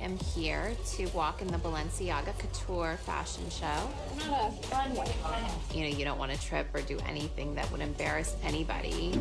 am here to walk in the Balenciaga Couture fashion show. I'm not a runway. You know, you don't want to trip or do anything that would embarrass anybody.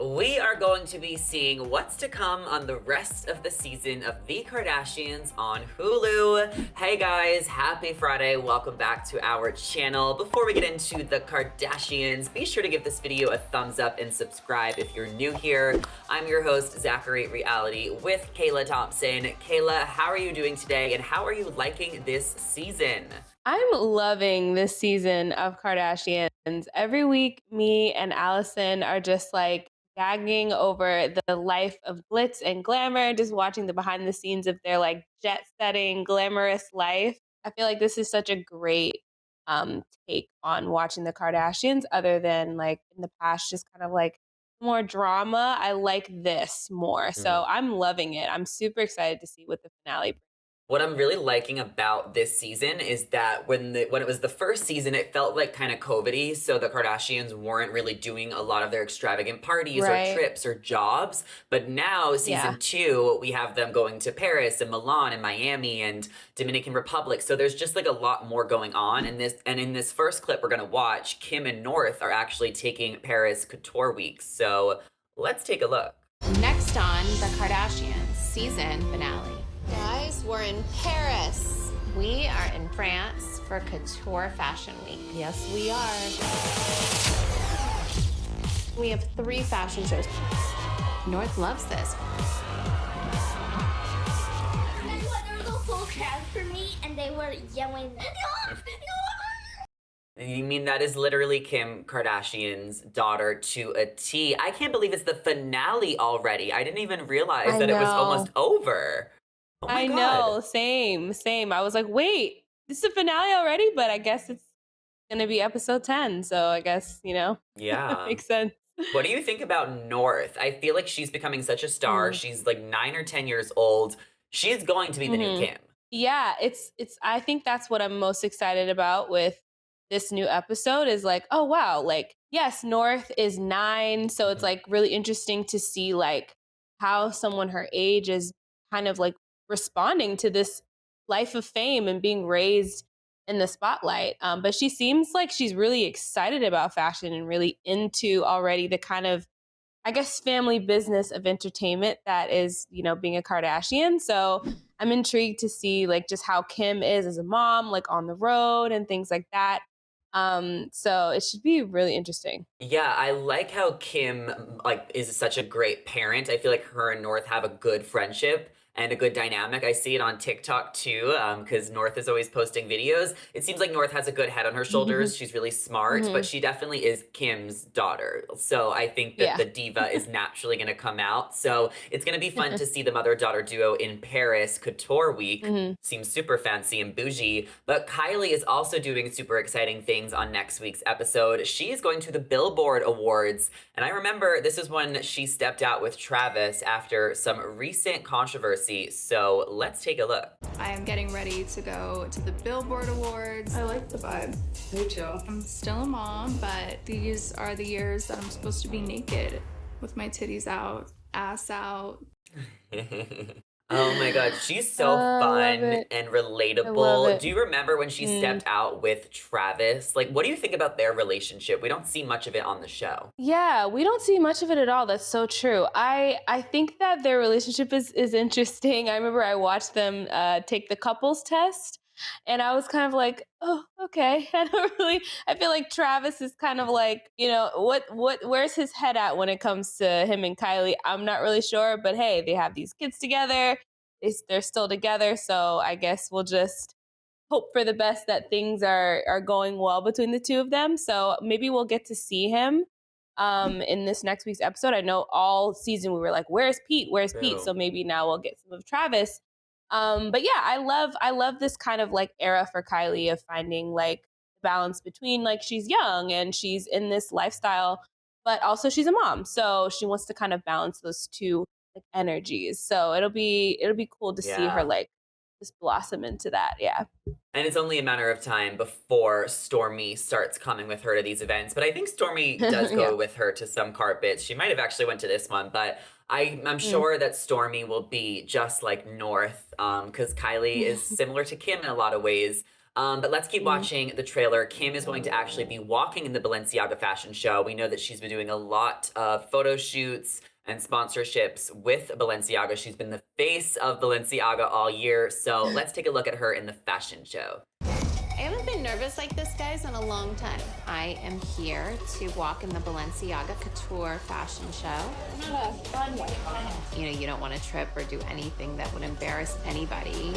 We are going to be seeing what's to come on the rest of the season of The Kardashians on Hulu. Hey guys, happy Friday. Welcome back to our channel. Before we get into The Kardashians, be sure to give this video a thumbs up and subscribe if you're new here. I'm your host, Zachary Reality, with Kayla Thompson. Kayla, how are you doing today and how are you liking this season? I'm loving this season of Kardashians. Every week, me and Allison are just like gagging over the life of glitz and glamour, just watching the behind the scenes of their like jet setting, glamorous life. I feel like this is such a great take on watching the Kardashians, other than like in the past, just kind of like more drama. I like this more. So I'm loving it. I'm super excited to see what the finale brings. What I'm really liking about this season is that when it was the first season, it felt like kind of COVID-y, so the Kardashians weren't really doing a lot of their extravagant parties or trips or jobs. But now, season 2, we have them going to Paris and Milan and Miami and Dominican Republic. So there's just like a lot more going on. And in this first clip we're gonna watch, Kim and North are actually taking Paris Couture Week. So let's take a look. Next on The Kardashians season finale. Guys, we're in Paris. We are in France for Couture Fashion Week. Yes, we are. We have 3 fashion shows. North loves this. And what, there was a whole crowd for me, and they were yelling, "No, no!" You mean that is literally Kim Kardashian's daughter to a T. I can't believe it's the finale already. I didn't even realize that it was almost over. Oh my God. Know, same. I was like, wait, this is the finale already? But I guess it's gonna be episode 10, so I guess, Yeah. makes sense. What do you think about North? I feel like she's becoming such a star. She's like 9 or 10 years old. She's going to be the new Kim. Yeah, it's I think that's what I'm most excited about with this new episode is like, oh wow, like yes, North is 9, so it's like really interesting to see like how someone her age is kind of like responding to this life of fame and being raised in the spotlight. But she seems like she's really excited about fashion and really into already the kind of, I guess, family business of entertainment that is, being a Kardashian. So I'm intrigued to see like just how Kim is as a mom, like on the road and things like that. So it should be really interesting. Yeah, I like how Kim like is such a great parent. I feel like her and North have a good friendship and a good dynamic. I see it on TikTok too, because North is always posting videos. It seems like North has a good head on her shoulders. She's really smart, but she definitely is Kim's daughter. So I think that the diva is naturally going to come out. So it's going to be fun to see the mother-daughter duo in Paris Couture Week. Seems super fancy and bougie. But Kylie is also doing super exciting things on next week's episode. She is going to the Billboard Awards. And I remember this is when she stepped out with Travis after some recent controversy. So let's take a look. I am getting ready to go to the Billboard Awards. I like the vibe. Me too. I'm still a mom, but these are the years that I'm supposed to be naked with my titties out, ass out. Oh my God, she's so fun and relatable. Do you remember when she stepped out with Travis? Like, what do you think about their relationship? We don't see much of it on the show. Yeah, we don't see much of it at all. That's so true. I think that their relationship is interesting. I remember I watched them take the couples test, and I was kind of like, oh, okay. I feel like Travis is kind of like, where's his head at when it comes to him and Kylie? I'm not really sure, but hey, they have these kids together. They're still together. So I guess we'll just hope for the best that things are going well between the two of them. So maybe we'll get to see him in this next week's episode. I know all season we were like, where's Pete? Where's Pete? So maybe now we'll get some of Travis. But yeah, I love this kind of like era for Kylie of finding like balance between like she's young and she's in this lifestyle, but also she's a mom. So she wants to kind of balance those two like energies. So it'll be cool to see her like just blossom into that. Yeah. And it's only a matter of time before Stormi starts coming with her to these events. But I think Stormi does go with her to some carpets. She might have actually went to this one, but I'm Mm. sure that Stormy will be just like North, because Kylie is similar to Kim in a lot of ways. But let's keep Mm. watching the trailer. Kim is going to actually be walking in the Balenciaga fashion show. We know that she's been doing a lot of photo shoots and sponsorships with Balenciaga. She's been the face of Balenciaga all year. So let's take a look at her in the fashion show. I haven't been nervous like this, guys, in a long time. I am here to walk in the Balenciaga Couture fashion show. I'm not a runway. You know, you don't want to trip or do anything that would embarrass anybody.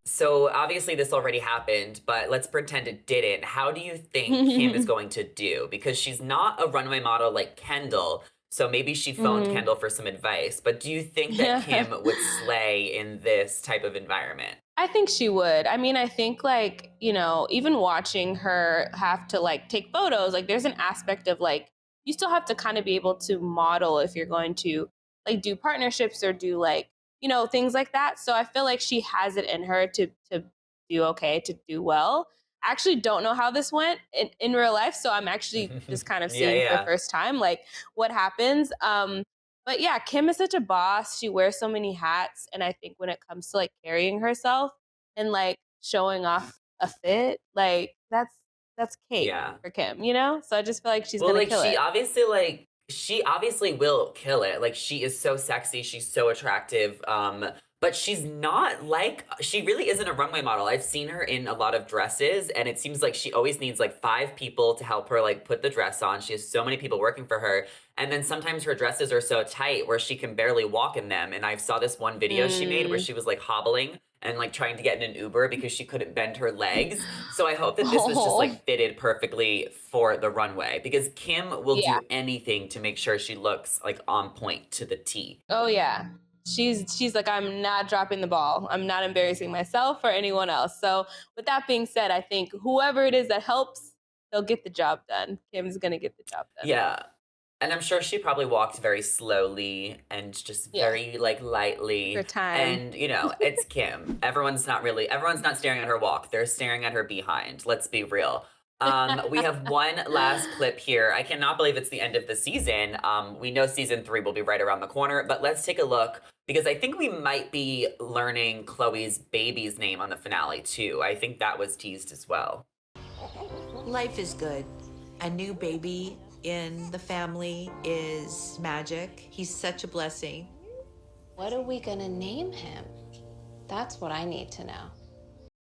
So obviously this already happened, but let's pretend it didn't. How do you think Kim is going to do? Because she's not a runway model like Kendall, so maybe she phoned Mhm. Kendall for some advice. But do you think that Yeah. Kim would slay in this type of environment? I think she would. I mean, I think like, even watching her have to like take photos, like there's an aspect of like, you still have to kind of be able to model if you're going to like do partnerships or do like, things like that. So I feel like she has it in her to do okay, to do well. I actually don't know how this went in real life. So I'm actually just kind of Yeah, seeing for the yeah. first time like what happens. But yeah, Kim is such a boss. She wears so many hats. And I think when it comes to like carrying herself and like showing off a fit, like that's cake Yeah. for Kim, So I just feel like she's Well, gonna like kill it. she obviously will kill it. Like she is so sexy, she's so attractive. But she's not like she really isn't a runway model. I've seen her in a lot of dresses and it seems like she always needs like 5 people to help her like put the dress on. She has so many people working for her. And then sometimes her dresses are so tight where she can barely walk in them. And I saw this one video she made where Mm. she was like hobbling and like trying to get in an Uber because she couldn't bend her legs. So I hope that this was just Oh, like fitted perfectly for the runway because Kim will yeah. do anything to make sure she looks like on point to the T. Oh yeah. She's like, I'm not dropping the ball. I'm not embarrassing myself or anyone else. So with that being said, I think whoever it is that helps, they'll get the job done. Kim's gonna get the job done. Yeah. And I'm sure she probably walked very slowly and just Yeah. very like Her lightly. time. And it's Kim. Everyone's not staring at her walk. They're staring at her behind. Let's be real. We have one last clip here. I cannot believe it's the end of the season. We know season 3 will be right around the corner, but let's take a look because I think we might be learning Chloe's baby's name on the finale too. I think that was teased as well. Life is good. A new baby in the family is magic. He's such a blessing. What are we gonna name him? That's what I need to know.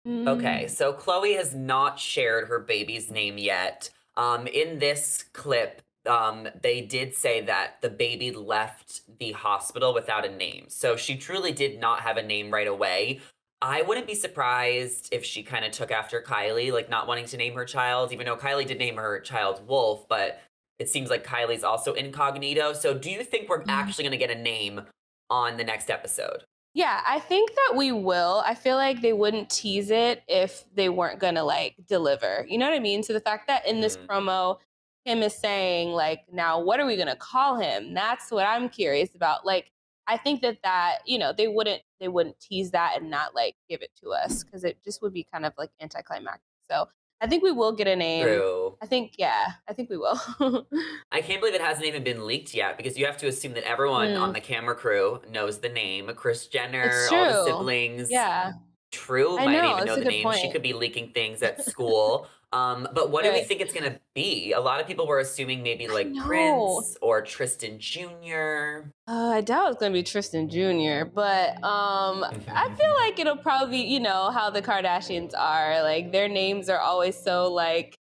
Okay, so Chloe has not shared her baby's name yet. In this clip, they did say that the baby left the hospital without a name. So she truly did not have a name right away. I wouldn't be surprised if she kind of took after Kylie, like not wanting to name her child, even though Kylie did name her child Wolf, but it seems like Kylie's also incognito. So do you think we're actually going to get a name on the next episode? Yeah, I think that we will. I feel like they wouldn't tease it if they weren't gonna like deliver. You know what I mean? So the fact that in this promo, Kim is saying like, now what are we gonna call him? That's what I'm curious about. Like, I think that they wouldn't tease that and not like give it to us because it just would be kind of like anticlimactic. So I think we will get a name. True. I think we will. I can't believe it hasn't even been leaked yet because you have to assume that everyone on the camera crew knows the name. Kris Jenner, It's all the true. siblings. Yeah. True I might know, even that's know a the good name. She point. could be leaking things at school. But what do we Right. think it's gonna be? A lot of people were assuming maybe like know. Prince or Tristan Jr. I doubt it's gonna be Tristan Jr., but I feel like it'll probably be, how the Kardashians are. Like their names are always so like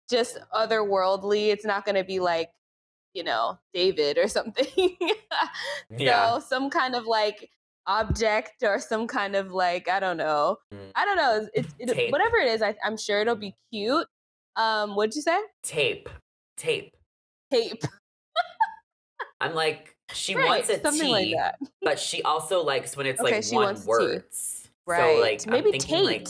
just otherworldly. It's not gonna be like, David or something. Yeah. So some kind of like object or some kind of like, I don't know. I don't know. Tape. Whatever it is, I'm sure it'll be cute. What'd you say? Tape. Tape. I'm like, she Right, wants a something like T, that. but she also likes when it's Okay, like she one wants a T. words. Right. So like Maybe I'm thinking Tate. like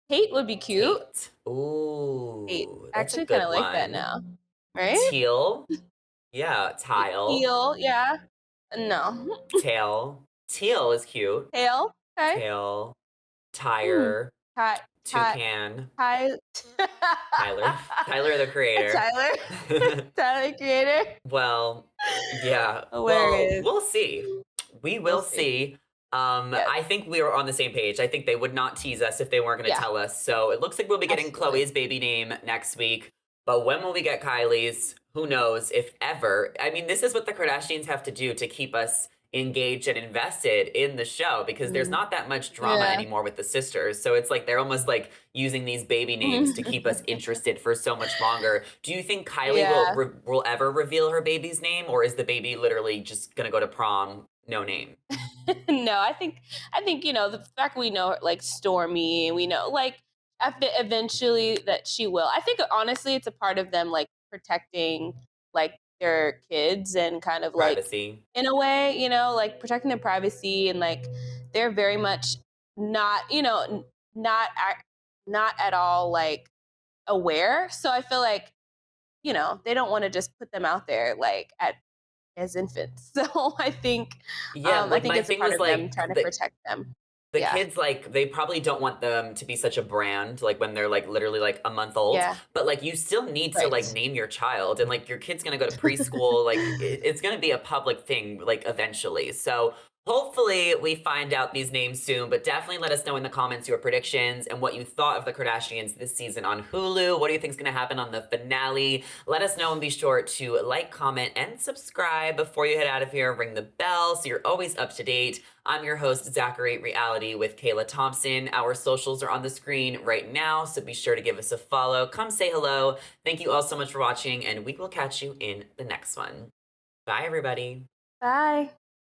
Tate would be cute. Tate. Ooh, Tate. that's a Actually, good kind of like that one. now. Right? Teal. Yeah, tile. Teal, yeah. No. Tail. Teal is cute. Tail. Okay. Tail. Tire. Ty, Ty, Toucan, Ty, Tyler the creator. Tyler creator. Well, yeah. Well, Hilarious. we'll see. We We'll will see. see. Yes. I think we were on the same page. I think they would not tease us if they weren't going to Yeah. tell us. So it looks like we'll be getting Absolutely. Chloe's baby name next week. But when will we get Kylie's? Who knows, if ever. I mean, this is what the Kardashians have to do to keep us engaged and invested in the show because there's not that much drama Yeah. anymore with the sisters. So it's like they're almost like using these baby names to keep us interested for so much longer. Do you think Kylie Yeah. will ever reveal her baby's name, or is the baby literally just gonna go to prom no name? No, I think the fact we know like Stormy, we know like eventually that she will. I think honestly, it's a part of them like protecting like their kids and kind of like Privacy. in a way, like protecting their privacy and like they're very much not, not not at all like aware. So I feel like they don't want to just put them out there like as infants. So Yeah, I like think my it's a thing part was of them like trying to protect them. the Yeah. kids, like, they probably don't want them to be such a brand, like, when they're, like, literally, like, a month old. Yeah. But, like, you still need to, like, Right. name your child. And, like, your kid's gonna go to preschool. Like, it's gonna be a public thing, like, eventually. So hopefully we find out these names soon. But definitely let us know in the comments your predictions and what you thought of the Kardashians this season on Hulu. What do you think is gonna happen on the finale? Let us know and be sure to like, comment, and subscribe before you head out of here. Ring the bell so you're always up to date. I'm your host, Zachary Reality with Kayla Thompson. Our socials are on the screen right now, so be sure to give us a follow. Come say hello. Thank you all so much for watching, and we will catch you in the next one. Bye, everybody. Bye.